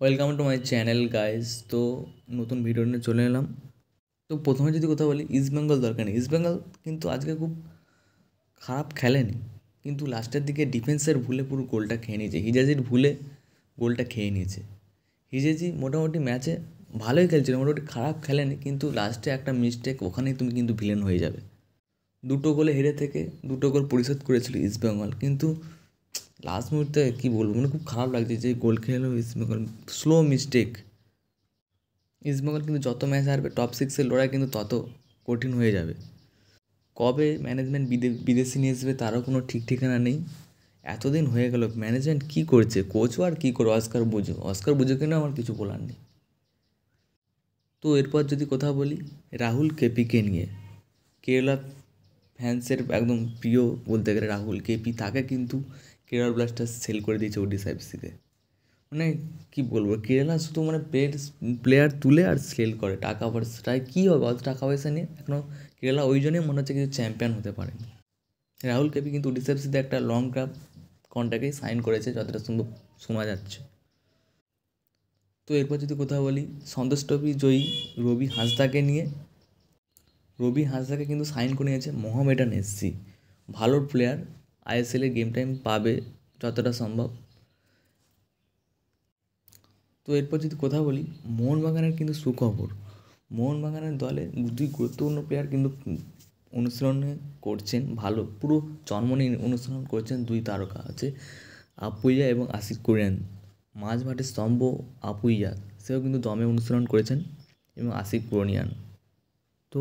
Welcome to my channel guys. তো নতুন video নিয়ে চলে এলাম। তো প্রথমে যদি কথা বলি, ইস্টবেঙ্গল দরকার নেই। ইস্টবেঙ্গল কিন্তু আজকে খুব খারাপ খেলেনি, কিন্তু লাস্টের দিকে ডিফেন্সের ভুলে পুরো গোলটা খেয়ে নিয়েছে। হিজাজির ভুলে গোলটা খেয়ে নিয়েছে। হিজাজি মোটামুটি ম্যাচে ভালোই খেলছিল, মোটামুটি খারাপ খেলেনি, কিন্তু লাস্টে একটা মিস্টেক, ওখানেই তুমি কিন্তু ভিলেন হয়ে যাবে। দুটো গোলে হেরে থেকে দুটো গোল পরিশোধ করেছিল ইস্টবেঙ্গল, কিন্তু লাস্ট মুহূর্তে কী বলবো, মানে খুব খারাপ লাগছে যে গোল খেলো ইস্টবেঙ্গল। Slow mistake. ইস্টবেঙ্গল কিন্তু যত ম্যাচ হারবে, টপ সিক্সের লড়াই কিন্তু তত কঠিন হয়ে যাবে। কবে ম্যানেজমেন্ট বিদেশি নিয়ে আসবে তারও কোনো ঠিক ঠিকানা নেই। এতদিন হয়ে গেল, ম্যানেজমেন্ট কী করছে, কোচও আর কী করো, অস্কার বুঝো কিনা আমার কিছু বলার নেই। তো এরপর যদি কথা বলি রাহুল কেপিকে নিয়ে, কেরালা ফ্যান্সের একদম প্রিয় বলতে গেলে রাহুল কেপি, তাকে কিন্তু কেরালা ব্লাস্টার্স সেল করে দিয়েছে ওডিশা এফসিতে। মানে কী বলবো, কেরালা শুধু মানে প্লেয়ার তুলে আর সেল করে, টাকা পয়সাটায় কী হবে অত টাকা পয়সা নিয়ে। এখনও কেরালা ওই জন্যই মনে হচ্ছে কিছু চ্যাম্পিয়ন হতে পারেনি। রাহুল কেপি কিন্তু ওডিশা এফসিতে একটা লং টার্ম কন্ট্রাক্টেই সাইন করেছে, যতটা সম্ভব শোনা যাচ্ছে। তো এরপর যদি কথা বলি সন্তোষ ট্রফি জয়ী রবি হাঁসদাকে নিয়ে, রবি হাঁসদাকে কিন্তু সাইন করে নিয়েছে মোহামেডান এসসি। ভালো প্লেয়ার, আইএসএলে গেম টাইম পাবে যতটা সম্ভব। তো এরপর যদি কথা বলি মোহনবাগানের কিন্তু সুখবর, মোহনবাগানের দলে দুই গুরুত্বপূর্ণ প্লেয়ার কিন্তু অনুশীলনে করছেন, ভালো পুরো জন্ম নিয়ে অনুশীলন করছেন। দুই তারকা আছে আপুইয়া এবং আশিক কুরিয়ান। মাঝমাঠের স্তম্ভ আপুইয়া, সেও কিন্তু দমে অনুশীলন করেছেন, এবং আশিক কুরিয়ান। তো